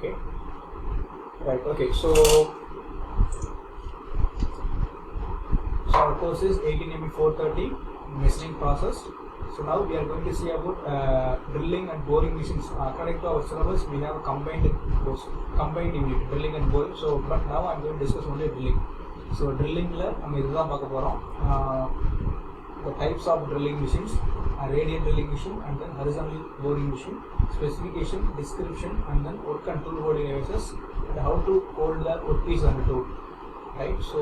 Okay, right. Okay, so our course is 18 ME 430 machining process. So now we are going to see about drilling and boring machines. Connect to our syllabus, we have a combined course, combined unit, drilling and boring. So but now I am going to discuss only drilling. So drilling la நம்ம இதுதான் பார்க்க போறோம். The types of drilling machines, a radial drilling machine and then horizontal boring machine, specification, description and then work and tool holding devices and how to hold the workpiece on the tool. Right. So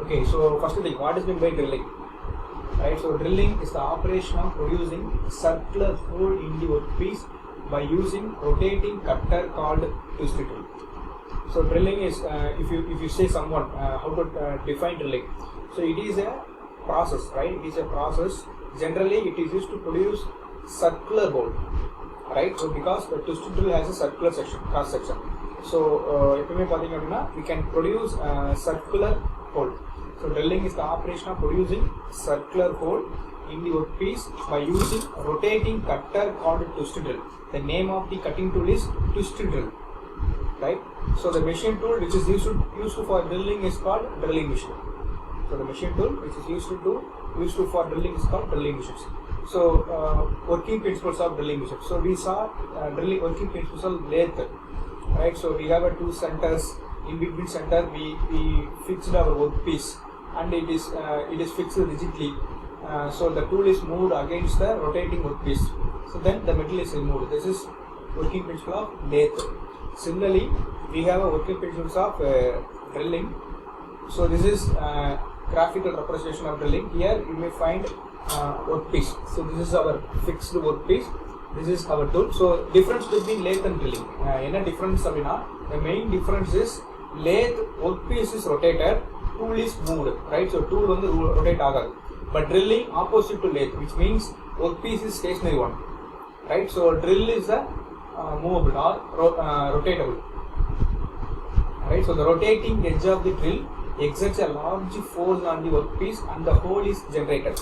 okay, so first thing, what is meant by drilling? Right, so drilling is the operation of producing circular hole in the workpiece by using rotating cutter called twist tool. So drilling is, if you say someone how to define drilling, so it is a process, right? It is a process. Generally, it is used to produce circular hole, right? So because the twist drill has a circular section, cross section, so we can produce circular hole. So drilling is the operation of producing circular hole in the workpiece by using rotating cutter called twist drill. The name of the cutting tool is twist drill, right? So the machine tool which is used for drilling is called drilling machine. So the machine tool which is used for drilling is called drilling machines. So working principles of drilling machine. So we saw drilling working principles of lathe, right? So we have a two centers. In between center we fixed our workpiece and it is fixed rigidly. So the tool is moved against the rotating workpiece. So then the metal is removed. This is working principle of lathe. Similarly, we have a working principles of drilling. So this is graphical representation of drilling. Here you may find workpiece. So this is our fixed workpiece. This is our tool. So difference between lathe and drilling. Any difference? The main difference is lathe workpiece is rotated, tool is moved, right? So tool on the rotate agad. But drilling opposite to lathe, which means workpiece is stationary one, right? So drill is a movable or rotatable, right? So the rotating edge of the drill exerts a large force on the workpiece and the hole is generated,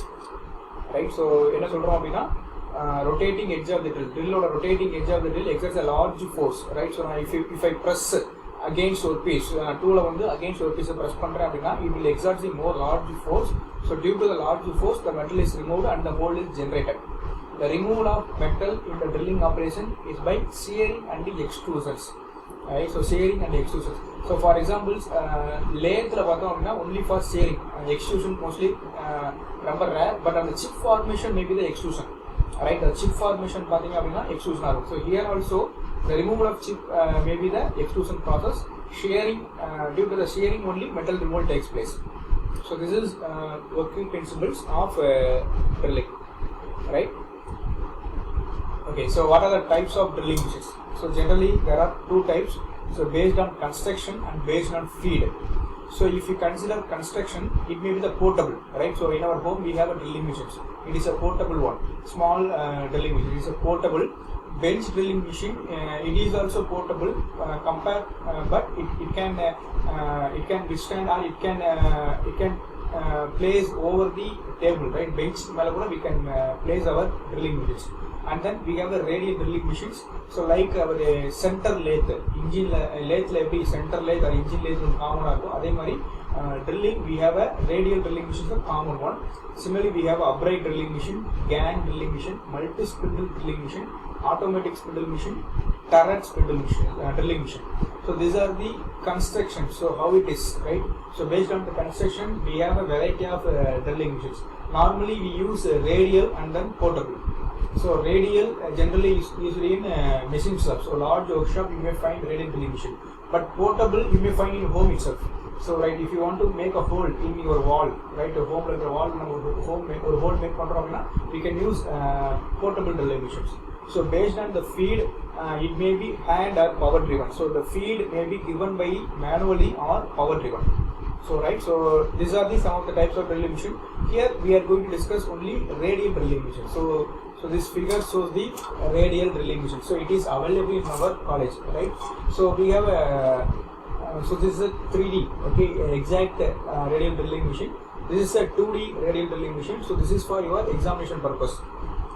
right? So enna solrom appadina rotating edge of the drill or rotating edge of the drill exerts a large force, right? So if I press against workpiece, tool against workpiece press pandren appadina, it will exert the more large force. So due to the large force, the metal is removed and the hole is generated. The removal of metal in the drilling operation is by shearing and extrusions, right? So shearing and extrusions. So for example, lathe only for shearing, extrusion mostly number rare, but on the chip formation maybe the extrusion, right? The chip formation extrusion. So here also the removal of chip may be the extrusion process. Shearing, due to the shearing only metal removal takes place. So this is working principles of drilling, right? Okay, so what are the types of drilling machines? So generally there are two types. So based on construction and based on feed. So if you consider construction, it may be the portable, right? So in our home we have a drilling machine. It is a portable one, small drilling machine. It is a portable bench drilling machine. It is also portable, but it can withstand or it can place over the table, right? Bench we can place our drilling machines. And then we have the radial drilling machines. So like our center lathe, engine lathe center lathe or engine lathe common. Drilling, we have a radial drilling machine, the common one. Similarly, we have upright drilling machine, gang drilling machine, multi-spindle drilling machine, automatic spindle machine, turret spindle machine, drilling machine. So these are the construction. So how it is, right? So based on the construction, we have a variety of drilling machines. Normally, we use radial and then portable. So radial generally is usually in machine shops. So large workshop you may find radial drilling machine, but portable you may find in home itself. So right, if you want to make a hole in your wall, right, a home like a wall, home make or hole make we can use portable drilling machines. So based on the feed, it may be hand or power driven. So the feed may be given by manually or power driven. So right, so these are some of the types of drilling machine. Here we are going to discuss only radial drilling machine. So this figure shows the radial drilling machine. So it is available in our college, right? So we have so this is a 3D, okay, exact radial drilling machine. This is a 2D radial drilling machine. So this is for your examination purpose,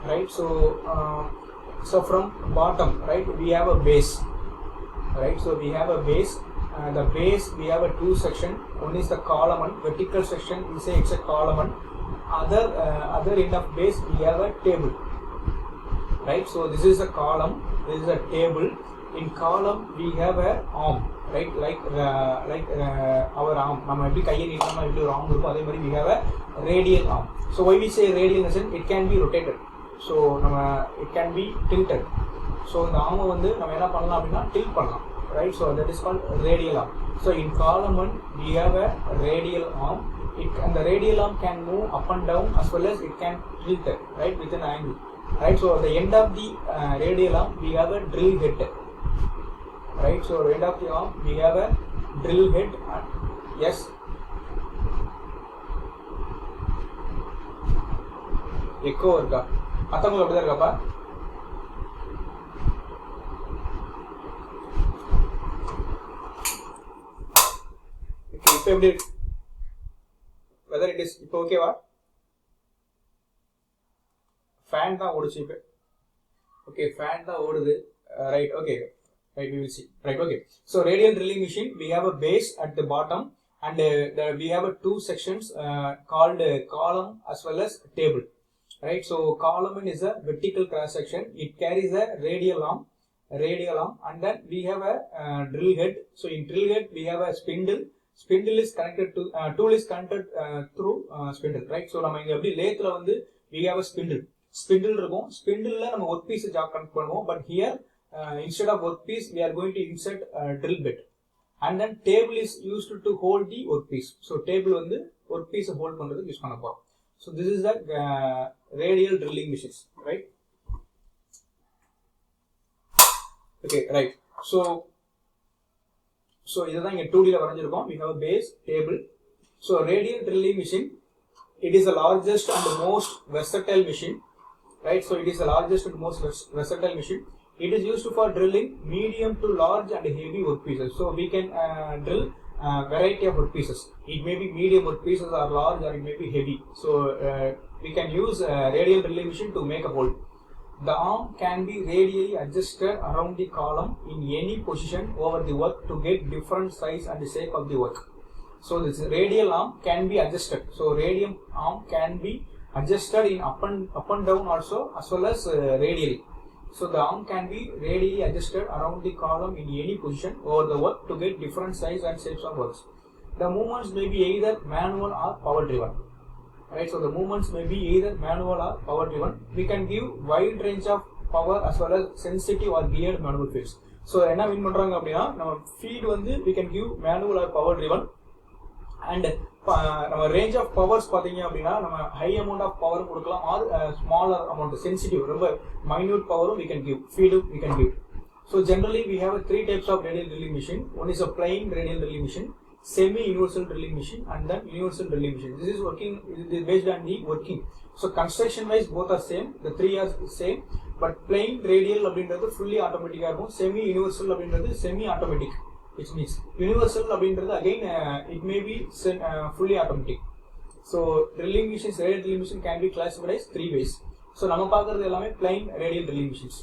right? So from bottom, right, we have a base. right? So we have a base. The base we have a two section. One is the column, vertical section. We say it's a column. Other end of base we have a table, right? So this is a column. This is a table. In column we have a arm, right? Like our arm. நம்ம எப்படி கையை நீட்டமா எப்படி ஒரு arm இருக்கும் அதே மாதிரி we have a radial arm. So why we say radial in it can be rotated. So it can be tilted. So இந்த arm வந்து நம்ம என்ன பண்ணலாம் அப்படினா tilt பண்ணலாம், right? So that is called radial arm. So in column 1 we have a radial arm. And the radial arm can move up and down as well as it can tilt, right, with an angle, right? So at the end of the radial arm we have a drill head, right? So end of the arm we have a drill head. Yes, echo irukka athamul apdi irukappa? Okay, ipo eppadi whether it is ipo okay va? Fan da oduchu ipo. Okay, fan da odudhu, right? Okay, right, we will see, right? Okay, so radial drilling machine, we have a base at the bottom and we have a two sections called column as well as table, right? So column is a vertical cross section. It carries a radial arm, and then we have a drill head. So in drill head we have a spindle. Spindle is connected to tool is connected through spindle, right? So நம்ம இங்க எப்படி லேத்ல வந்து we have a spindle இருக்கும். ஸ்பிண்டில்ல நம்ம work piece jack connect பண்ணுவோம். But here instead of work piece we are going to insert drill bit, and then table is used to hold the work piece. So table வந்து work piece hold பண்றதுக்கு use பண்ண போறோம். So this is the radial drilling machines, right? Okay, right. So இதுதான் இங்க 2D ல வரைஞ்சிருக்கோம். We have a base, table. So radial drilling machine, it is the largest and the most versatile machine, right? So it is the largest and most versatile machine. It is used for drilling medium to large and heavy work pieces. So we can drill variety of work pieces. It may be medium work pieces or large, or it may be heavy. So we can use radial drilling machine to make a hole. The arm can be radially adjusted around the column in any position over the work to get different size and shape of the work. So this radial arm can be adjusted. So radial arm can be adjusted in up and down also, as well as radially. So the arm can be radially adjusted around the column in any position over the work to get different size and shapes of works. The movements may be either manual or power driven, right? So the movements may be either manual or power driven. We can give wide range of power as well as sensitive or geared manual feeds. So என்ன மீன் பண்றாங்க அப்படின்னா நம்ம feed வந்து we can give manual or power driven, and நம்ம range of powers பாத்தீங்க அப்படின்னா நம்ம high amount of power கொடுக்கலாம் or smaller amount sensitive ரொம்ப minute power we can give, feed we can give. So generally we have three types of radial drilling machine. One is a plain radial drilling machine, semi-universal drilling machine, and then universal drilling machine. This is working, it is based on the working. So construction wise both are same, the three are same, but plain radial அப்படின்றது fully automatic ஆ இருக்கும். Semi-universal அப்படின்றது semi-automatic, which means universal அப்படின்றது again it may be fully automatic. So drilling machines, radial drilling machine can be classified as three ways. So நம்ம பார்க்கிறது எல்லாமே plain radial drilling machines.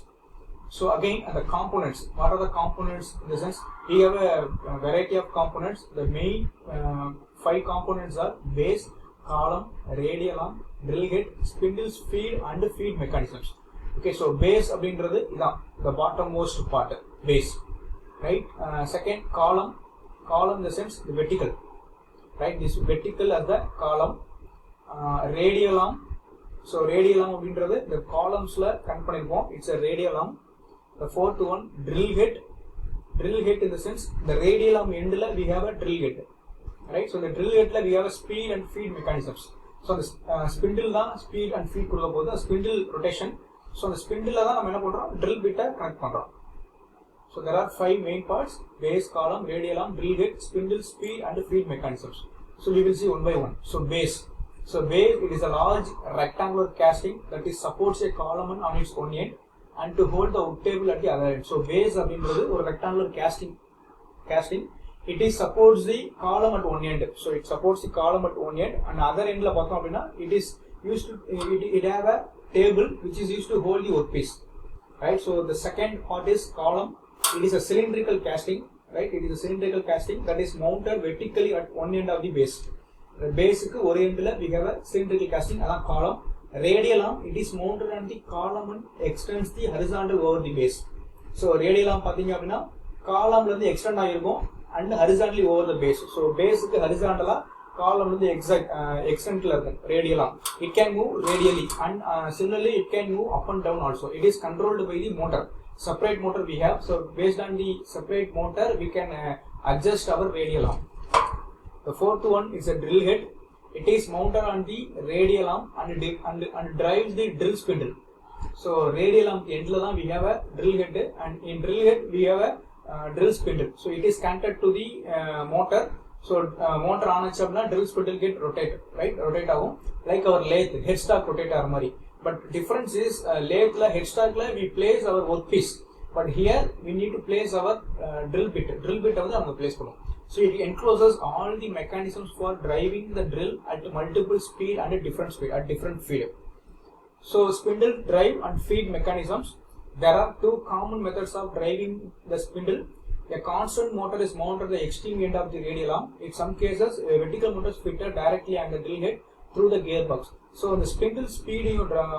So again the components, what are the components in the sense we have a variety of components. The main 5 components are base, column, radial arm, drill head, spindles, feed and feed mechanisms. Okay, so base அப்படின்றது இதான் the bottom most part, base, right? Second column in the sense the vertical, right? This vertical as the column. Radial arm, so radial arm அப்படின்றது the columns ல connect பண்ணிருப்போம், it's a radial arm. The fourth one drill head in the sense the radial arm end la we have a drill head, right? So the drill head la we have a speed and feed mechanisms. So the spindle da speed and feed கொடுக்க போது spindle rotation. So the spindle la da நம்ம என்ன பண்றோம், drill bit connect பண்றோம். So there are 5 main parts: base, column, radial arm, drill head, spindle, speed and feed mechanisms. So we will see one by one. So base, it is a large rectangular casting that is supports a column on its one end and to hold the wood table at the other end. So base அப்படின்றது ஒரு rectangular casting. It is supports the column at one end. So it supports the column at one end, and other endல பார்த்தோம் அப்படின்னா it is used to it have a table which is used to hold the workpiece, right? So the second part is column. it is a cylindrical casting, right? It is a cylindrical casting that is mounted vertically at one end of the base. The base ku one end la we have a cylindrical casting, adha column. Radial arm, it is mounted on the column and extends the horizontal over the base. So radial arm pathinga appadina column la irundhu extend agirukum and horizontally over the base. So base ku horizontal la column la exact extend la irukum radial arm. It can move radially and similarly it can move up and down also. It is controlled by the motor. Separate motor we have. So based on the separate motor we can adjust our radial arm. The fourth one is a drill head. It is mounted on the radial arm and drives the drill spindle. So radial arm end la we have a drill head, and in drill head we have a drill spindle. So it is connected to the motor. So motor on achapna drill spindle get rotate, right? Rotate agum like our lathe headstock rotate armari. But difference is lathe la headstock la we place our workpiece, but here we need to place our drill bit. Drill bit avanga anga place பண்ணும். So it encloses all the mechanisms for driving the drill at multiple speed and at different speed, at different feed. So spindle drive and feed mechanisms. There are two common methods of driving the spindle. A constant motor is mounted at the extreme end of the radial arm. In some cases, a vertical motor is fitted directly on the drill head through the gearbox. So the spindle speed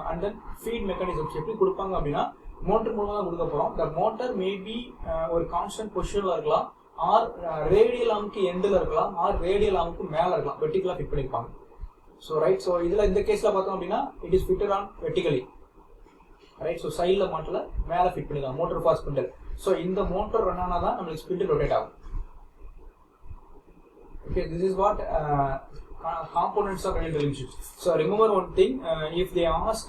and then feed mechanisms எப்படி கொடுப்பாங்க அப்படின்னா motor மூலமா கொடுக்க போறோம். The motor may be ஒரு constant positionல இருக்கலாம், or radial arm க்கு எண்ட்ல இருக்கலாம், or radial arm க்கு மேல இருக்கலாம், வெர்டிகலா ஃபிட் பண்ணிருப்பாங்க. So right, so இதுல இந்த கேஸ்ல பார்த்தோம் அப்படின்னா it is fitted on vertically, right? So சைடுல மாட்டல மேல ஃபிட் பண்ணிருக்காங்க மோட்டர் ஃபார் ஸ்பிண்டில். So இந்த மோட்டர் ரன் ஆனாதான் நமக்கு ஸ்பிண்டில் ரொட்டேட் ஆகும். Okay, this is what components of any drilling machine. So remember one thing, if they ask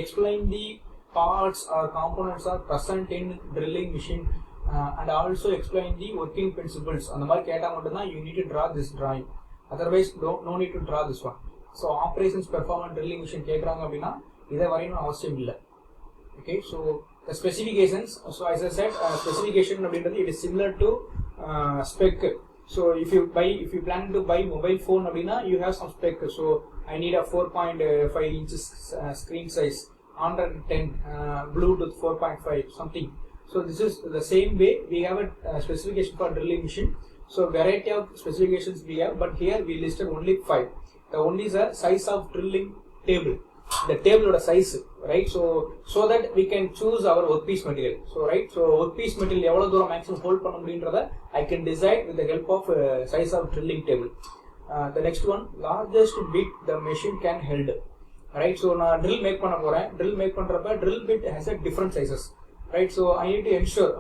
explain the parts or components are present in drilling machine and also explain the working principles, அந்த மாதிரி கேட்டா மட்டும் தான் you need to draw this drawing. Otherwise no need to draw this one. So operations performance drilling machine கேக்குறாங்க அப்படின்னா இதை வரையணும் அவசியம் இல்லை. Okay, so the specifications. So as I said, specification அப்படின்றது it is similar to spec. So if you plan to buy mobile phone அப்படின்னா you have some spec. So I need a 4.5 inches screen size, 110 Bluetooth 4.5 something. So this is the same way we have a specification for drilling machine. So variety of specifications we have, but here we listed only 5. The only is a size of drilling table, the table oda size, right? So that we can choose our workpiece material. So right, so workpiece material evlo dooram maximum hold panna mudiyumன்றத I can decide with the help of size of drilling table. The next one, largest bit the machine can hold, right? So na drill make panna poren, drill make பண்றப்ப drill bit has a different sizes, right? So I need to ensure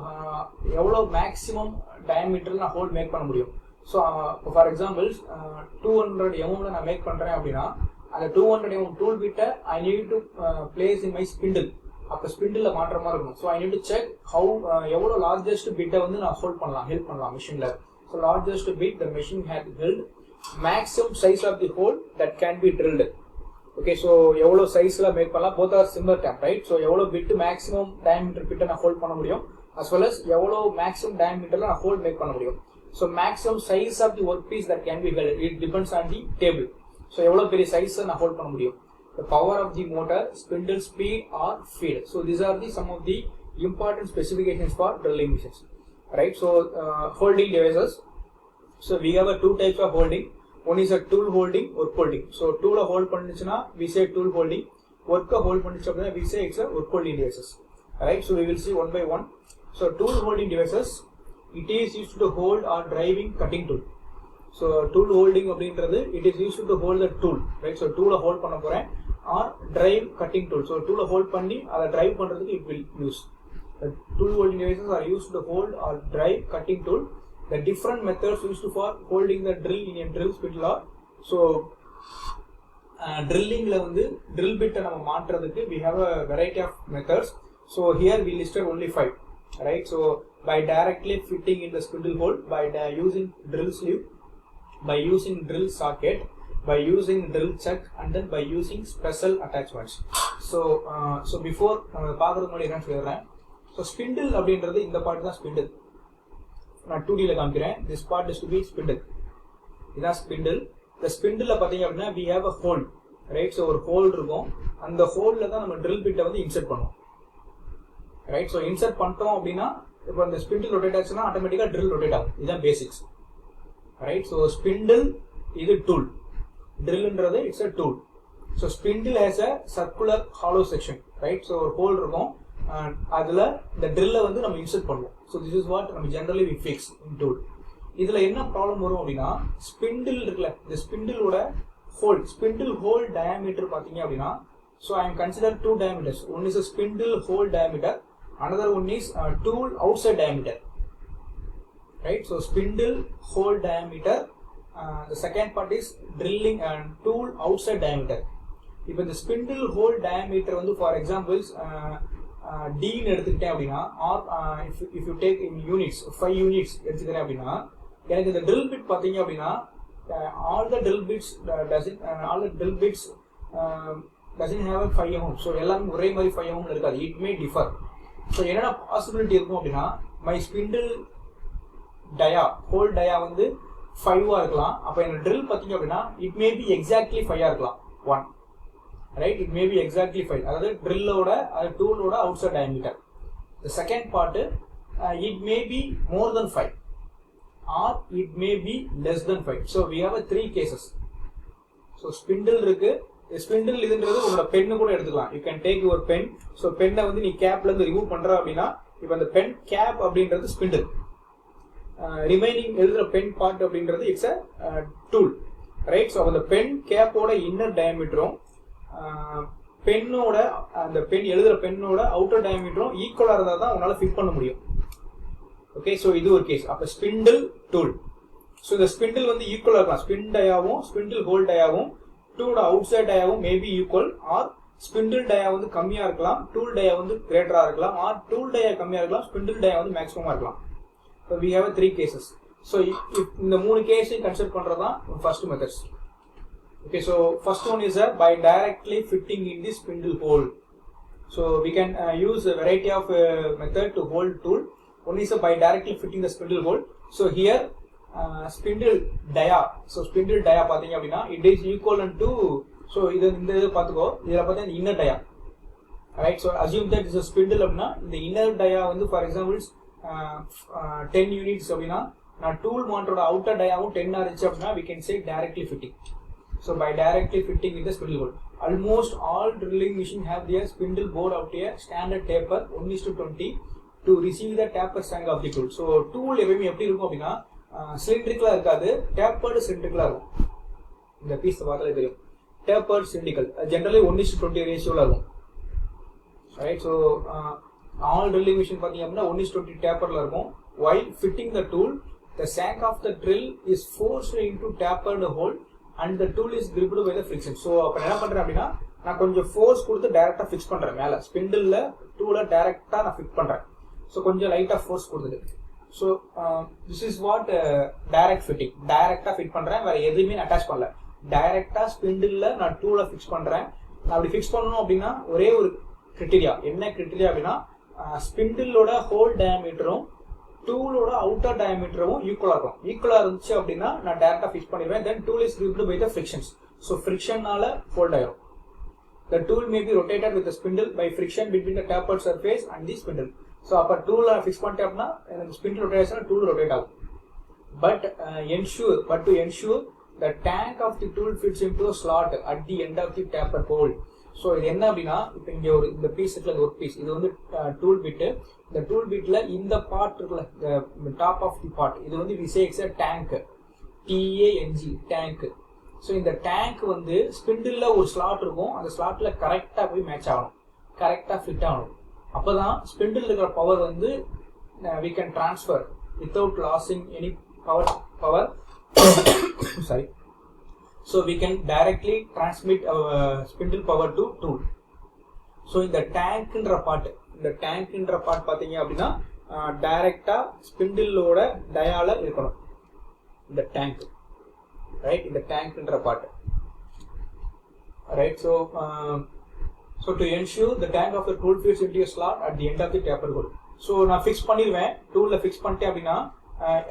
evlo maximum diameter la hold make பண்ண முடியும். So for example 200 mm la na make பண்றேன் அப்படினா அந்த 200 mm tool bit I need to place in my spindle. அப்ப ஸ்பிண்டில்ல மாற்ற மாதிரி இருக்கும். So I need to check how எவ்வளவு largest bit வந்து நான் ஹோல்ட் பண்ணலாம், ஹெல்ப் பண்ணலாம் மெஷின்ல. So largest bit the machine had held, maximum size of the hole that can be drilled. Okay, so எவ்வளவு சைஸ்ல மேக் பண்ணலாம், both are similar type, right? So எவ்வளவு bit maximum diameter bit நான் hold பண்ண முடியும், as well as எவ்வளவு maximum diameter நான் hold make பண்ண முடியும். So maximum size of the workpiece that can be held, it depends on the table. So எவ்வளவு பெரிய சைஸ் நான் ஹோல்ட் பண்ண முடியும், the power of the motor, spindle speed or feed. So these are the some of the important specifications for drilling machines, right? So holding devices. So we have two types of holding. One is a tool holding, work holding. So tool hold பண்ணிச்சுனா we say tool holding, work hold பண்ணிச்சு அப்படினா we say it's a work holding devices, right? So we will see one by one. So tool holding devices, it is used to hold or driving cutting tool. So tool holding அப்படின்றது it is used to hold the tool, right? So tool hold பண்ண போறேன் or drive cutting tool. So tool hold பண்ணி அதை drive பண்றதுக்கு it will use. The tool holding devices are used to hold or drive cutting tool. The different methods used for holding the drill in a drill spindle are, so drilling la vandu drill bit நம்ம மாற்றதுக்கு we have a variety of methods. So here we listed only 5, right? So by directly fitting in the spindle hole, by using drill sleeve, by using drill socket, by using drill chuck, and then by using special attachments. So before பாக்குறதுக்கு முன்னாடி என்ன சொல்றேன், so spindle அப்படின்றது இந்த part தான் spindle. நான் 2D ல காமிக்கிறேன். This part is to be spindle. இதான் spindle. The spindle ல பாத்தீங்க அப்படின்னா we have a hole, right? So ஒரு hole இருக்கும், அந்த hole ல தான் நம்ம drill bit வந்து insert பண்ணுவோம், right? So insert பண்ணிட்டோம் அப்படின்னா இப்போ இந்த ஸ்பிண்டில் ரொட்டேட் ஆச்சுன்னா ஆட்டோமேட்டிக்காக ட்ரில் ரொட்டேட் ஆகும். இதுதான் பேசிக்ஸ். ரைட். ஸோ ஸ்பிண்டில் இது டூல், ட்ரில்ன்றது it's a tool. So spindle has a circular hollow section. Right. So ஒரு ஹோல் இருக்கும், அதில் இந்த ட்ரில்லை வந்து நம்ம இன்சர்ட் பண்ணுவோம். ஸோ திஸ் இஸ் வாட் நம்ம generally we fix in tool. இதில் என்ன ப்ராப்ளம் வரும் அப்படின்னா, ஸ்பிண்டில் இருக்குல்ல, இந்த ஸ்பிண்டிலோட ஹோல், ஸ்பிண்டில் ஹோல் டயாமீட்டர் பார்த்தீங்க அப்படின்னா, so I am consider two diameters. One is a spindle hole diameter, another one is tool outside diameter. Right. So spindle hole diameter, the second part is drilling and tool outside diameter. If the spindle hole diameter வந்து for examples D ன்னு எடுத்துக்கிட்டேன் அப்படின்னா, or if you take in units 5 units எடுத்துக்கிறேன் அப்படின்னா, எனக்கு இந்த drill bit பார்த்தீங்க அப்படின்னா all the drill bits doesn't have a 5 mm. So எல்லாமே ஒரே மாதிரி 5 mm இருக்காது. It may differ. So என்னென்ன பாசிபிலிட்டி இருக்கும் அப்படின்னா, my spindle dia, whole dia வந்து 5 இருக்கலாம். அப்போ என்னோட drill பார்த்தீங்க அப்படின்னா it may be exactly 5 இருக்கலாம். 1. Right. It may be exactly 5. அதாவது ட்ரில்லோட அது டூலோட outside diameter. The second part it may be more than 5 or it may be less than 5. So we have a 3 cases. So spindle இருக்கு, spindle இதுன்றது உங்களோட pen கூட எடுத்துக்கலாம். You can take your pen. So பென்னை வந்து நீ கேப்ல இருந்து ரிமூவ் பண்ற அப்படின்னா, இப்போ அந்த பென் கேப் அப்படின்றது ஸ்பிண்டில், ரிமைனிங் எழுதுற பென் பார்ட் அப்படின்றது it's a tool. Right. So அந்த பென் கேப்போட இன்னர் டயாமீட்டரும் பென்னோட அந்த பென் எழுதுற பென்னோட அவுட்டர் டயாமீட்டரும் ஈக்குவலா இருந்தால் தான் உங்களால ஃபிட் பண்ண முடியும். ஓகே. ஸோ இது ஒரு கேஸ். அப்போ ஸ்பிண்டில் டூல். ஸோ இந்த ஸ்பிண்டில் வந்து ஈக்குவலா இருக்கலாம். ஸ்பின் டயாவும் ஸ்பிண்டில் ஹோல் டயாவும் டூலோட அவுட் சைட் டயாவும் maybe equal, or spindle dia வந்து கம்மியா இருக்கலாம், டூல் டயா வந்து கிரேட்டரா இருக்கலாம், ஆர் டூல் டயா கம்மியா இருக்கலாம், ஸ்பிண்டில் டயா வந்து மேக்ஸிமமா இருக்கலாம். So we have 3 cases. So இந்த 3 கேஸையும் கன்சிடர் பண்றதுதான் first methods. Okay, so first one is by directly fitting in the spindle hole. So we can use a variety of method to hold tool. One is by directly fitting the spindle hole. So here spindle dia. So spindle dia பாத்தீங்க அப்படின்னா it is equivalent to, so இந்த இது பாத்துக்கோ, இதுல பார்த்தா inner dia. Right. So assume that is a spindle அப்படின்னா இந்த inner dia வந்து for example 10 units அப்படின்னா நான் டூல் மாண்டரோட அவுட்டர் டயாவும் 10 இருந்துச்சு அப்படின்னா we can say directly fitting. So by directly fitting in the spindle hole, almost all drilling machine have their spindle bore out a standard taper 1:20 to receive the taper strength of the tool. So tool எப்பவுமே எப்படி இருக்கும் அப்படின்னா சிலிண்ட்ரிக்கலா இருக்காது, tapered சிலிண்ட்ரிக்கலா இருக்கும். இந்த piece பார்த்தாலே தெரியும், tapered cylindrical generally 1:20 ரேஷியோல இருக்கும். Right. So all drilling machine பார்த்தீங்க அப்படின்னா 1:20 டேப்பர்ல இருக்கும். while fitting the tool, the shank of the drill is forced into tapered hole and the tool is gripped by the friction. So அப்ப என்ன பண்றேன் அப்படின்னா நான் கொஞ்சம் ஃபோர்ஸ் கொடுத்து டைரக்டா ஃபிக்ஸ் பண்றேன், மேல ஸ்பிண்டில்ல டூல டைரக்டா நான் ஃபிக்ஸ் பண்றேன். ஸோ கொஞ்சம் லைட்டா ஃபோர்ஸ் கொடுத்துட்டு. So this is what direct fitting. டைரக்டா ஃபிட் பண்றேன், வேற எதுவுமே அட்டாச் பண்ணல, டைரக்டா ஸ்பிண்டில்ல நான் டூல ஃபிக்ஸ் பண்றேன். நான் அப்படி ஃபிக்ஸ் பண்ணணும் அப்படின்னா ஒரே ஒரு கிரிட்டீரியா, என்ன கிரிட்டீரியா அப்படின்னா ஸ்பிண்டிலோட ஹோல் டயாமீட்டரும் டூலோட அவுட்டர் டயாமீட்டரும் ஈக்குவலா இருக்கும். ஈக்குவலா இருந்துச்சு அப்படின்னா நான் டைரக்டா ஃபிக்ஸ் பண்ணிடுவேன். Then tool is gripped by the frictions. So ஃபிரிக்ஷனால ஹோல்ட் ஆயிரும். The tool may be rotated with the spindle by friction between the tapered surface and the spindle. So அப்போ டூல ஃபிக்ஸ் பண்ணிட்டேன் அப்படின்னா எனக்கு ஸ்பிண்டில் ரொட்டேஷன் டூல் ரொட்டேட் ஆகும். But to ensure the tank of the tool fits into a slot at the end of the taper hole. So இது என்ன அப்படின்னா இப்போ இங்கே ஒரு இந்த பீஸ் இருக்குல்ல, ஒரு பீஸ், இது வந்து டூல் பிட்டு. இந்த டூல் பிட்ல இந்த பார்ட் இருக்குல்ல, டாப் ஆஃப் தி பார்ட், இது வந்து we say it's a tank, TANG tank. So இந்த டேங்க் வந்து ஸ்பிண்டில்ல ஒரு ஸ்லாட் இருக்கும், அந்த ஸ்லாட்ல கரெக்டா போய் மேட்ச் ஆகணும், கரெக்டா ஃபிட் ஆகணும். அப்பதான் ஸ்பிண்டில் இருக்கிற பவர் வந்து we can transfer without losing any power sorry. So we can directly transmit our spindle power to tool. So இந்த டேங்க்ன்ற பார்ட் பாத்தீங்க அப்படின்னா டைரக்டா ஸ்பிண்டிலோட டயால இருக்கணும் இந்த டேங்க். ரைட். இந்த டேங்க்ன்ற part. Right. So to ensure the tank of the tool fits into a slot at the end of the taper hole. So நான் ஃபிக்ஸ் பண்ணிடுவேன், டூல்ல ஃபிக்ஸ் பண்ணிட்டேன் அப்படின்னா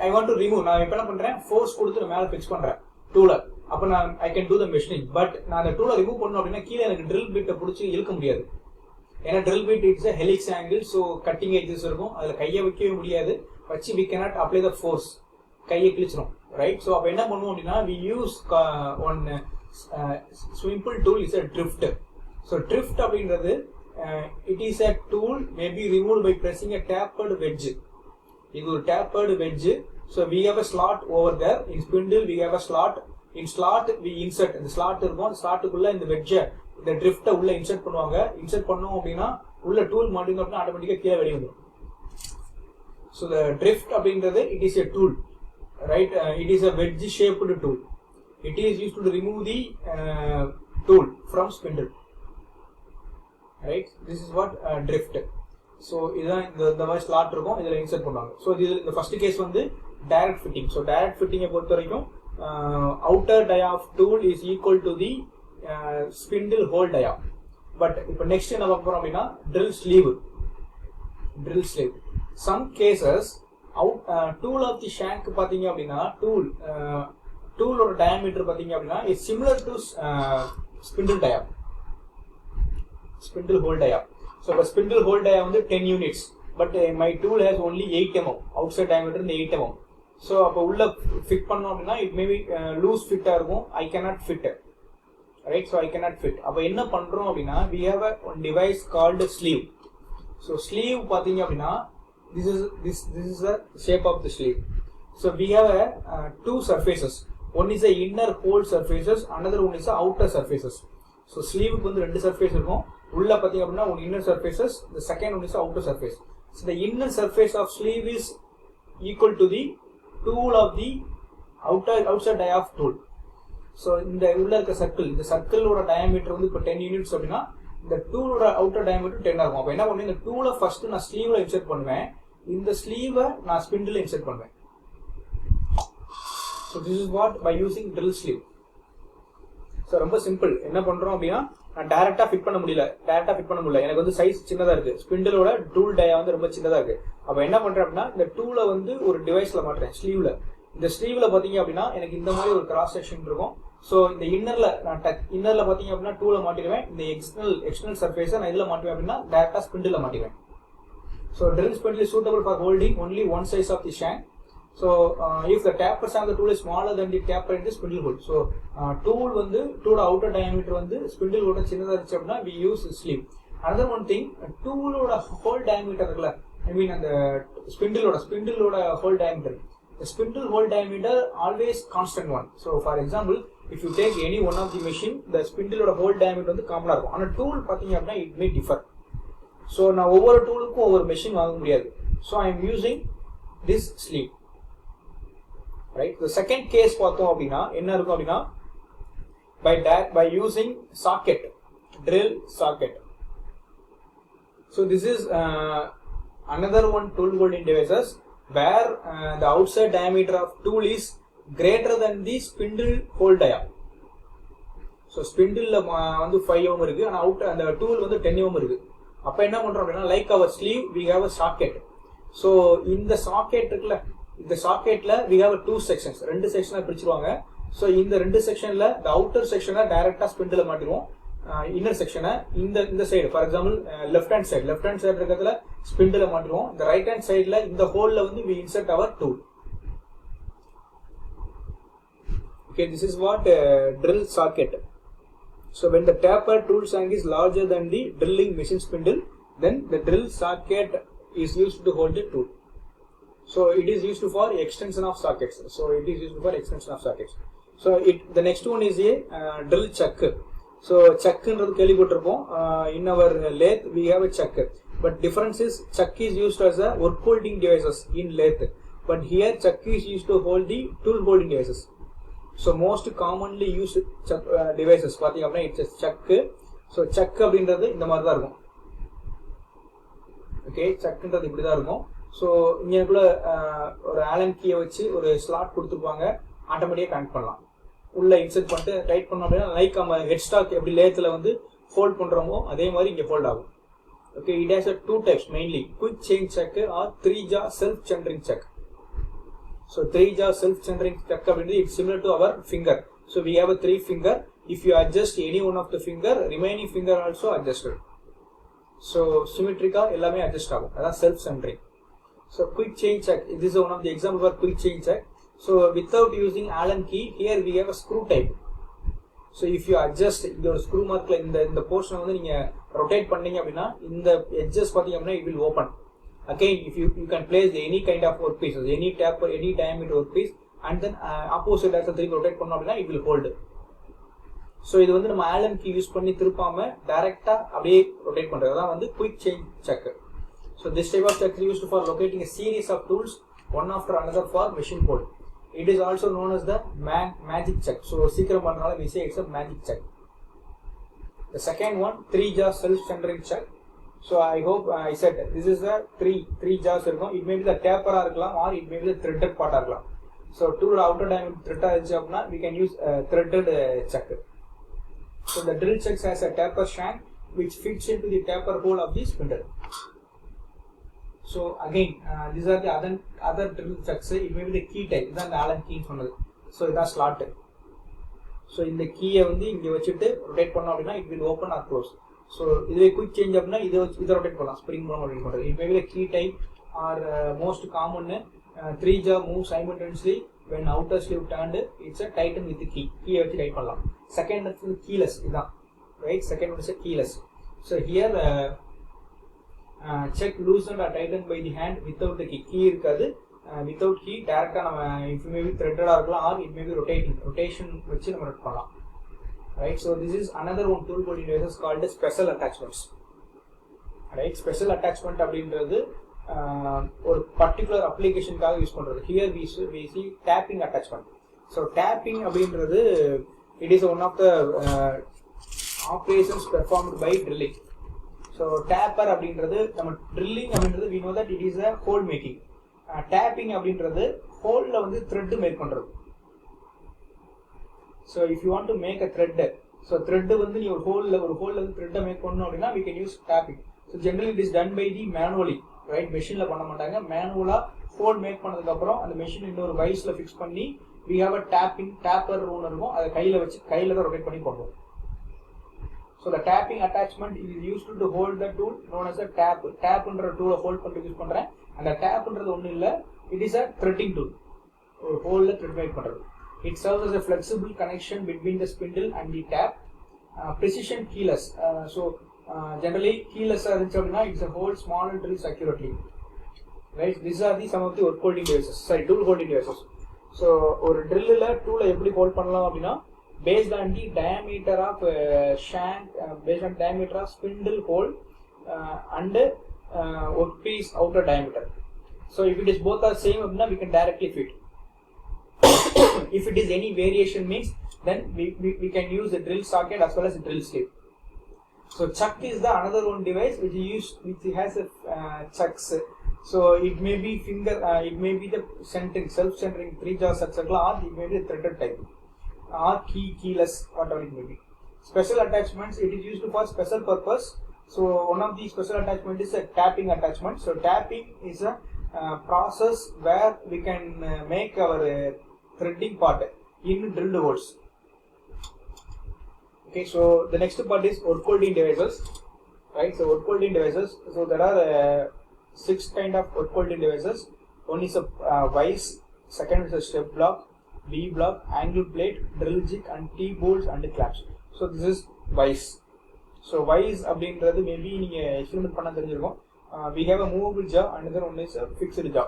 I want to remove. நான் இப்ப என்ன பண்றேன், ஃபோர்ஸ் கொடுத்து மேல ஃபிக்ஸ் பண்றேன் டூல. அப்ப நான் I can do the machining. But நான் அந்த டூலை ரிமூவ் பண்ணணும் அப்படின்னா கீழே எனக்கு ட்ரில் பிட்டை பிடிச்சி இழுக்க முடியாது. ஏன்னா drill bit is a helix angle, so cutting edges இருக்கும், அதுல கையை வைக்கவே முடியாது, வச்சு we cannot apply the force, கையை கிழிச்சிரும், right? So அப்ப என்ன பண்ணுவோம் அப்படின்னா we use one simple tool is a drift. So drift அப்படின்றது it is a tool may be removed by pressing a tapered wedge. இது ஒரு tapered wedge. So we have a slot over there. In spindle we have a slot. In slot we insert, இந்த slot இருக்கும், slotக்குள்ள இந்த wedge இந்த drift உள்ள insert பண்ணுவாங்க. insert பண்ணோம் அப்படின்னா உள்ள tool மாட்டிங்க அப்படின்னா ஆட்டோமேட்டிக்கா கீழே வெளிய வந்துரும். So the drift அப்படின்றது it is a tool, right? It is a wedge shaped tool. It is used to remove the tool from spindle, right? This is what drift. So இதான் இந்த மாதிரி ஸ்லாட் இருக்கும், இதுல இன்சர்ட் பண்ணுவாங்க. So இது இந்த first case வந்து direct fitting. So direct ஃபிட்டிங்கை பொறுத்த வரைக்கும் outer dia of tool is equal to the spindle hole dia. But இப்போ நெக்ஸ்ட் என்ன பார்க்க போறோம் அப்படின்னா drill sleeve. Drill sleeve some cases tool of the shank பார்த்தீங்க அப்படின்னா டூலோட டயாமீட்டர் பார்த்தீங்க அப்படின்னா it's similar to spindle dia, spindle hole dia. So the spindle hole dia வந்து 10 units, but my tool has only 8 mm, outside diameter 8 mm. So அப்ப உள்ள fit பண்ணோம் அப்படின்னா it may be loose fit ஆ இருக்கும், I cannot fit, right? So I cannot fit. அப்ப என்ன பண்றோம் அப்படின்னா we have a device called sleeve. So sleeve பாத்தீங்க அப்படின்னா this is the shape of the sleeve. So we have two surfaces. One is the inner hole surfaces, another one is the outer surfaces. So sleeve க்கு வந்து ரெண்டு surface இருக்கும். உள்ள பாத்தீங்க அப்படின்னா one inner surfaces, the second one is the outer surface. So the inner surface of sleeve is equal to the tool of the outside dia of tool. So இந்த உள்ள இருக்க சர்க்கிள், இந்த சர்க்கிளோட டயாமீட்டர் வந்து இப்போ 10 யூனிட்ஸ் அப்படின்னா இந்த டூலோட outer diameter 10 ஆகும். அப்போ என்ன பண்ணுவேன், இந்த டூலை ஃபர்ஸ்ட் நான் ஸ்லீவ்ல இன்சர்ட் பண்ணுவேன், இந்த ஸ்லீவை நான் ஸ்பிண்டில் இன்சர்ட் பண்ணுவேன். So this is what by using drill sleeve. So ரொம்ப சிம்பிள். என்ன பண்றோம் அப்படின்னா நான் டைரக்டா ஃபிட் பண்ண முடியல, எனக்கு வந்து சைஸ் சின்னதா இருக்கு, ஸ்பிண்டிலோட டூல் டயா வந்து ரொம்ப சின்னதா இருக்கு. அப்ப என்ன பண்றேன் அப்படின்னா இந்த டூலை வந்து ஒரு டிவைஸ்ல மாட்டுறேன் ஸ்லீவ்ல. இந்த ஸ்லீவ்ல பாத்தீங்க அப்படின்னா எனக்கு இந்த மாதிரி ஒரு கிராஸ் செக்ஷன் இருக்கும். ஸோ இந்த இன்னர்ல பாத்தீங்க அப்படின்னா டூலை மாட்டிடுவேன், இந்த எக்ஸ்டர்னல் சர்ஃபேஸை நான் இதுல மாட்டுவேன் அப்படின்னா டைரக்டா ஸ்பிண்டில மாட்டிடுவேன். So drill spindle is suitable for holding only one size of the shank. So if the tapers on the tool is smaller than the taper in the spindle hole, so tool வந்து tool outer diameter வந்து spindle ஓட சின்னதா இருந்துச்சு அப்படின்னா we use sleeve. Another one thing, tool ஓட hole diameter இருக்குல்ல, I mean அந்த spindle ஓட hole diameter, the spindle hole diameter always constant one. So for example, if you take any one of the machine, the spindle ஓட hole diameter வந்து காமனா இருக்கும். ஆனா tool பாத்தீங்க அப்படின்னா it may differ. So நான் ஒவ்வொரு டூலுக்கும் ஒவ்வொரு மெஷின் வாங்க முடியாது. So I am using this sleeve. Right? The second case பார்த்தோம் அப்படின்னா என்ன இருக்கும் அப்படின்னா by using socket, drill socket. So this is another one tool holding devices where the outside diameter of tool is greater than the spindle hole dia. So spindle வந்து 5 mm இருக்கு, ஆனா out அந்த tool வந்து 10 mm இருக்கு. அப்ப என்ன பண்றோம் அப்படின்னா like our sleeve we have a socket. So இந்த சாக்கெட் இருக்குல்ல, இந்த சாக்கெட்ல we have two sections, ரெண்டு செக்ஷனா பிரிச்சுருவாங்க. ஸோ இந்த ரெண்டு செக்ஷன்ல the outer செக்ஷனை டைரக்டா ஸ்பிண்டில மாட்டிடுவோம், இன்னர் செக்ஷனை இந்த side for example left hand side இருக்கிறதுல ஸ்பிண்டில மாட்டிடுவோம். இந்த ரைட் ஹேண்ட் சைடுல இந்த ஹோல்ல வந்து we insert our tool. Okay, this is what drill socket. So when the taper tool shank is larger than the drilling machine spindle, then the drill socket is used to hold the tool. So it is used for extension of sockets. So the next one is a drill chuck. So chuck ன்றது கேள்விப்பட்டிருப்போம். In our lathe we have a chuck, but difference is chuck is used as a work holding devices in lathe, but here chuck is used to hold the tool holding devices. So most commonly used chuck devices பாத்தீங்க அப்படின்னா it's a chuck. So chuck அப்படின்றது இந்த மாதிரி தான் இருக்கும். Okay, chuckன்றது இப்படி தான் இருக்கும். ஸோ இங்கக்குள்ள ஒரு ஆலன் கீயை வச்சு ஒரு ஸ்லாட் கொடுத்துருப்பாங்க, ஆட்டோமேட்டிக்காக கனெக்ட் பண்ணலாம். உள்ள இன்சர்ட் பண்ணிட்டு டைட் பண்ணோம் அப்படின்னா லைக் நம்ம ஹெட் ஸ்டாக் எப்படி லேத்தில் வந்து ஹோல்ட் பண்ணுறோமோ அதே மாதிரி இங்கே ஹோல்ட் ஆகும். Okay, it has a two types mainly, quick change chuck or 3-jaw self centering chuck. So 3-jaw self centering chuck அப்படின்றது it's similar to our finger. So we have a 3 finger. If you adjust any one of the finger, remaining finger also adjusted. So symmetrica எல்லாமே adjust ஆகும். அதான் self centering. So quick change check, this is one of the example for quick change check. So without using Allen key, here we have a screw type. So if you adjust your screw mark la இந்த portion வந்து நீங்க rotate பண்ணீங்க அப்படினா இந்த edges பாத்தீங்க அப்படினா it will open. Again, if you can place any kind of workpiece, any taper, any diameter workpiece, and then opposite axis திருப்பி rotate பண்ணோம் அப்படினா it will hold. So இது வந்து நம்ம Allen key யூஸ் பண்ணி திருப்பாம டைரக்ட்டா அப்படியே rotate பண்றது அதான் வந்து quick change check. So this type of check is used for locating a series of tools one after another for machine hold. It is also known as the magic check. So சீக்கிரம் பண்றனால we say it's a magic check. The second one, 3-jaw self-centering check. So I hope I said this is a three jaws இருக்கும். It may be the taper இருக்கலாம் or it may be the threaded part இருக்கலாம். So tool outer diameter thread இருந்துச்சு அப்படினா we can use threaded check. So the drill check has a taper shank which fits into the taper hole of the spindle. So again, these are the other drill checks. It may be the key type. This is the Allen key சொன்னது. So இதான் slot. So இந்த கீயை வந்து இங்க வச்சிட்டு rotate பண்ணோம் அப்படினா it will open or close. So இதுவே quick change அப்படினா இதை rotate பண்ணலாம். Spring மூலமா rotate பண்றது. It may be the key type or most common 3-jaw move simultaneously when outer sleeve turned. It's a tighten with the key. கீயை வச்சு tight பண்ணலாம். Second is keyless. இதான் right. Second one is a keyless. So here check loosened or tightened by the hand without the key. Key இருக்காது. Without key டைரக்ட்டா நம்ம if may be threaded இருக்கலாம் or it may be rotation வச்சு நம்ம rotate பண்ணலாம். Right. So this is another one tool holding devices called special attachments. Right. Special attachment அப்படின்றது ஒரு particular applicationக்காக use பண்றது. Here we see tapping attachment. So tapping அப்படின்றது it is one of the operations performed by drilling. So tapper அப்படின்றது நம்ம drilling அப்படின்றது we know that it is a hole making. Tapping அப்படின்றது hole ல வந்து thread make பண்றது. So if you want to make a thread, so thread வந்து நீ ஒரு hole ல வந்து thread மேக் பண்ணனும் அப்படினா we can use tapping. So generally it is done by the manually, right? Machine ல பண்ண மாட்டாங்க. மேனுவலா hole மேக் பண்ணதுக்கு அப்புறம் அந்த machine இன்னொரு vise ல fix பண்ணி we have a tapper ஒன்னு இருக்கும். அத கையில தான் rotate பண்ணி போடுவோம். So the tapping attachment is used to hold the tool known as a tap. Tapன்ற tool hold பண்றதுக்கு யூஸ் பண்றேன். அந்த tapன்றது ஒண்ணு இல்ல, it is a threading tool. ஒரு hole ல thread make பண்றது. It serves as a flexible connection between the spindle and the tap. Precision keyless. So generally keyless இருந்துச்சு அப்படினா it's a hold smaller drills accurately. Right? These are some of the work holding devices. Tool holding devices. So ஒரு drill ல tool எப்படி hold பண்ணலாம் அப்படினா based on the diameter of shank, based on diameter of spindle hole and workpiece outer diameter. So if it is both are same அப்படினா we can directly fit. If it is any variation means then we can use a drill socket as well as a drill sleeve. So chuck is the another one device which has a chucks. So it may be it may be the self-centering 3-jaw suction or it may be the threaded type or keyless, whatever it may be. Special attachments, it is used for special purpose. So one of the special attachment is a tapping attachment. So tapping is a process where we can make our threading part in drilled holes. Okay, so the next part is work holding devices. Right, so work holding devices. So there are 6 kind of work holding devices. One is a vise, second is a step block, B block, angle plate, drill jig, and T-bolts and clamps. So this is vise. So vise அப்படின்றது maybe நீங்க experiment பண்ண தெரிஞ்சிருக்கும். We have a movable jaw and another one is a fixed jaw.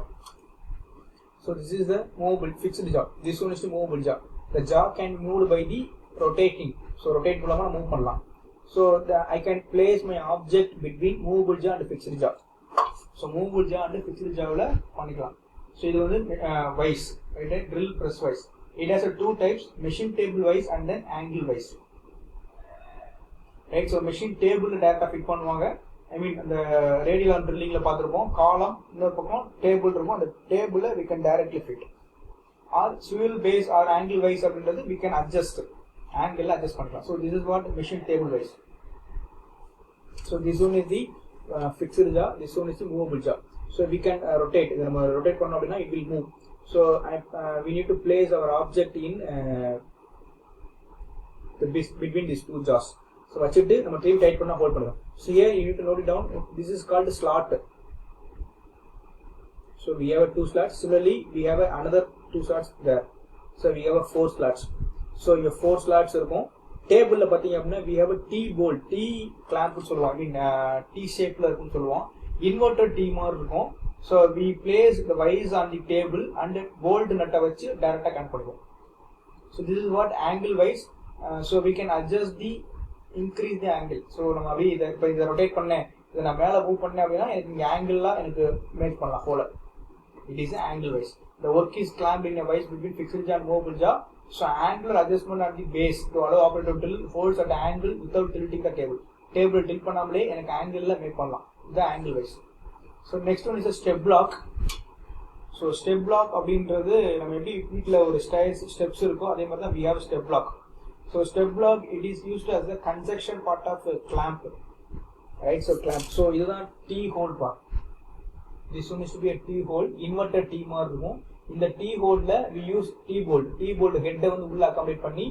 So this is the movable fixed jaw. This one is the movable jaw. The jaw can be moved by the rotating. So rotate மூலமா move பண்ணலாம். So I can place my object between movable jaw and fixed jaw. So movable jaw and fixed jawல பண்ணிக்கலாம். So இது வந்து vise, right? Drill press vise. It has a 2 types, machine table vise and then angle vise. Right? So machine table data fit பண்ணுவாங்க. I mean the radial arm drilling ல பாத்திருப்போம். column இன்னொரு பக்கம் table இருக்கும். அந்த table we can directly fit. Or swivel base or angle vise அப்படின்றது we can adjust. Angle adjust பண்ணலாம். So this is what machine table vise. So this one is the fixed jaw, this one is the movable jaw. So we can rotate. இத நம்ம rotate பண்ணோம் அப்படினா it will move. So we need to place our object in between these 2 jaws. So வச்சிட்டு நம்ம திருப்பி tight பண்ணா hold பண்ணுவோம். So here you need to note it down. This is called slot. So we have 2 slots. Similarly, we have another 2 slots there. So we have 4 slots. So your 4 slots இருக்கும். டேபிள்ல பாத்தீங்க அப்படின்னா we have a T bolt, T clamp சொல்லுவோம். I mean T shapeல இருக்கும்னு சொல்லுவோம். Inverted T மாதிரி இருக்கும். So we place the vise on the table and bolt நட்டை வச்சு டைரக்டா கனெக்ட் பண்ணுவோம். So this is what angle wise. So we can adjust the increase the angle. So நம்ம இதை ரொட்டேட் பண்ணேன், இதை நான் மேலே மூவ் பண்ணேன் அப்படின்னா எனக்கு இங்கே ஆங்கிள்லாம் எனக்கு மேக் பண்ணலாம் ஹோல. It is angle wise. The work is clamped in a vise between fixed jaw and movable jaw. So angular adjustment at the base to allow operator to tilt holds at the angle without tilting the table. Table tilt பண்ணாமலே எனக்கு ஆங்கிள்ல make பண்ணலாம். இது angle wise. So next one is a step block. So step block அப்படின்றது நம்ம எப்படி வீட்டில் ஒரு steps இருக்கோ அதே மாதிரி தான் we have step block. So step block it is used as the conjunction part of a clamp, right? So clamp. So இதுதான் T hole part. This one is to be a T hole, inverted T மாதிரி இருக்கும். இந்த T holeல we use T bolt. T bolt ஹெட்டை வந்து உள்ள accommodate பண்ணி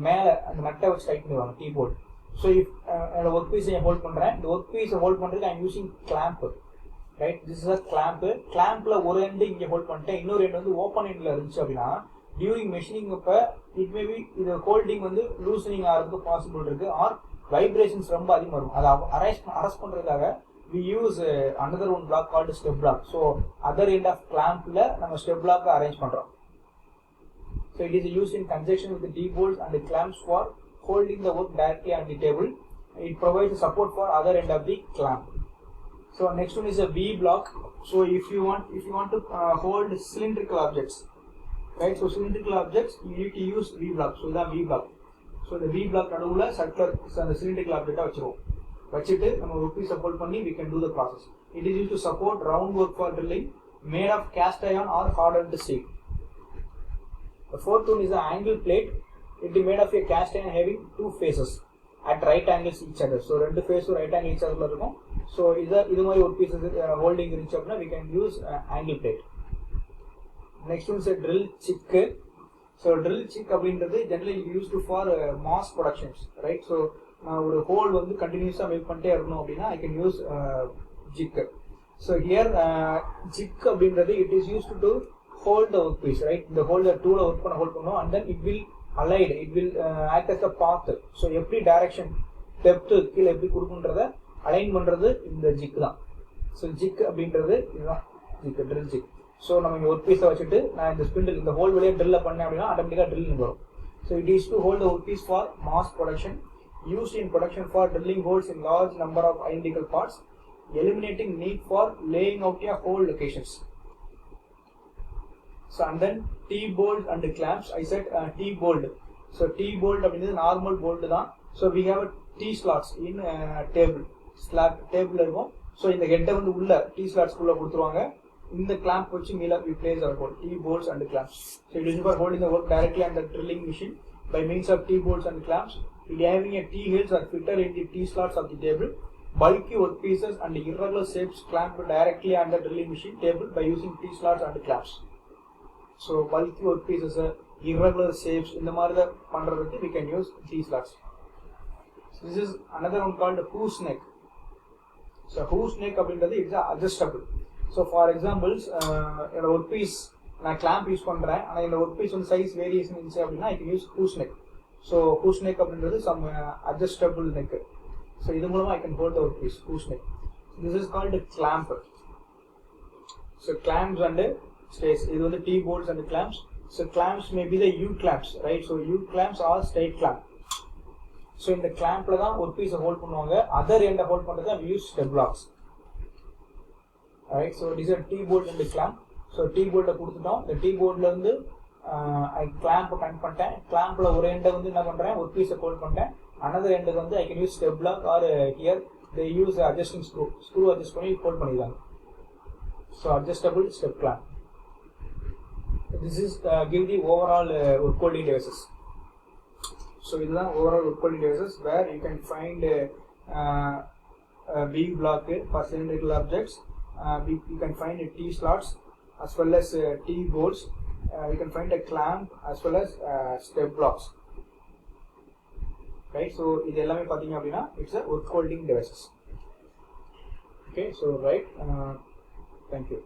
மேலே அந்த நட்டை வச்சு டைட் பண்ணுவாங்க T bolt. So if என்னோட ஒர்க் பீஸை ஹோல்ட் பண்றேன், இந்த ஒர்க் பீஸை ஹோல்ட் பண்றதுக்கு I am using clamp, right? This is a clamp. Clampல ஒரு எண்ட் இங்க ஹோல்ட் பண்ணிட்டேன், இன்னொரு எண்ட் வந்து ஓப்பன் எண்ட்ல இருந்துச்சு அப்படின்னா டியூரிங் மெஷினிங் அப்ப இட் மே பி இது ஹோல்டிங் வந்து லூசனிங் ஆகிறதுக்கு பாசிபிள் இருக்கு, ஆர் வைப்ரேஷன்ஸ் ரொம்ப அதிகமாக இருக்கும். அதை அரெஸ்ட் பண்றதுக்காக we use another one block called step block. So other end of clampல நம்ம step block arrange பண்றோம். So it is used in conjunction with the T bolts and the clamps for holding the work directly on the table. It provides support for other end of the clamp. So next one is a V block. So if you want to hold cylindrical objects, right? So cylindrical objects you need to use V block. So the V block. So the V block நடுவுல circular அந்த cylindrical object வச்சிருவோம். வச்சிட்டு நம்ம ஒரு piece hold பண்ணி we can do the process. It is used to support round work for drilling made of cast iron or hardened steel. The fourth one is an angle plate. It is made of a cast iron having 2 faces at right angles each other. So ரெண்டு ஃபேஸும் right angle each otherல இருக்கும். So இது மாதிரி ஒரு piece holding இருந்துச்சு அப்படின்னா we can use angle plate. Next one is a drill chick. So drill chick அப்படின்றது generally used for mass productions, right? So நான் ஒரு ஹோல் வந்து கண்டினியூஸாக மேக் பண்ணிட்டே இருக்கணும் அப்படின்னா I can use jig. So here jig அப்படின்றது it is used to hold the work piece, right? இந்த ஹோல்டர் டூல ஒர்க் பண்ண ஹோல்ட் பண்ணணும் அண்ட் தென் இட் வில் அலைட், it will act as a path. So எப்படி டைரக்ஷன் டெப்த்து கீழே எப்படி கொடுக்குன்றத align பண்ணுறது இந்த ஜிக் தான். ஸோ ஜிக் அப்படின்றது இதுதான் ஜிக், ட்ரில் ஜிக். ஸோ நம்ம இங்கே ஒர்க் பீஸை வச்சுட்டு நான் இந்த ஸ்பிண்டில் இந்த ஹோல் வழியாக ட்ரில்ல பண்ணேன் அப்படின்னா ஆட்டோமேட்டிக்காக ட்ரில் வரும். So it is to hold the work piece for mass production, used in production for drilling holes in large number of identical parts, eliminating need for laying out a hole locations. So and then T bolt and the clamps. I said T bolt. So T bolt அப்படிங்கிறது normal bolt தான். So we have a T slots in table slab table இருக்கும். So இந்த ஹெட்டை வந்து உள்ள T slots குள்ள கொடுத்துருவாங்க. இந்த clamp வச்சு மேல we place our bolt. T bolts and the clamps. So it is for holding the work directly on the drilling machine by means of T bolts and clamps. It having a T heads are fitted in the T slots of the table. Bulky work pieces and irregular shapes clamped directly on the drilling machine table by using T slots and clamps. So bulky work pieces, irregular shapes இந்த மாதிரி தான் பண்றதுக்கு we can use T slots. So this is another one called hoose neck. So hoose neck அப்படின்றது it's adjustable. So for examples என்னோட work piece நான் clamp use பண்றேன், ஆனா இந்த work piece வந்து size variation இருந்துச்சு அப்படின்னா I can use hoose neck. So hoose neck அப்படின்றது some adjustable neck. So இது மூலமா I can hold the work piece, hoose neck. This is called a clamp. So clamps and stays. இது வந்து T bolts and clamps. So clamps may be the U clamps, right? So U clamps are straight clamp. So இந்த clampல தான் work piece hold பண்ணுவாங்க. Other end hold பண்றது we use step blocks. Alright, so this is a T bolt and the clamp. So T bolt கொடுத்துட்டோம். இந்த T boltல இருந்து clamp connect பண்ணிட்டேன். கிளாம்ப்ல ஒரு எண்டை வந்து என்ன பண்றேன், ஒரு பீஸை ஹோல்ட் பண்ணிட்டேன். அனதர் எண்டுக்கு வந்து I can use step block or here they use adjusting screw adjust பண்ணி ஹோல்ட் பண்ணிடுறாங்க. So adjustable step clamp. This is give the overall work holding devices. So இதுதான் overall work holding devices where you can find V block for cylindrical objects. You can find T slots as well as T bolts. You can find a clamp as well as step blocks. right? So இது எல்லாமே பாத்தீங்க அப்படின்னா it's a work holding devices. Okay, so right, thank you.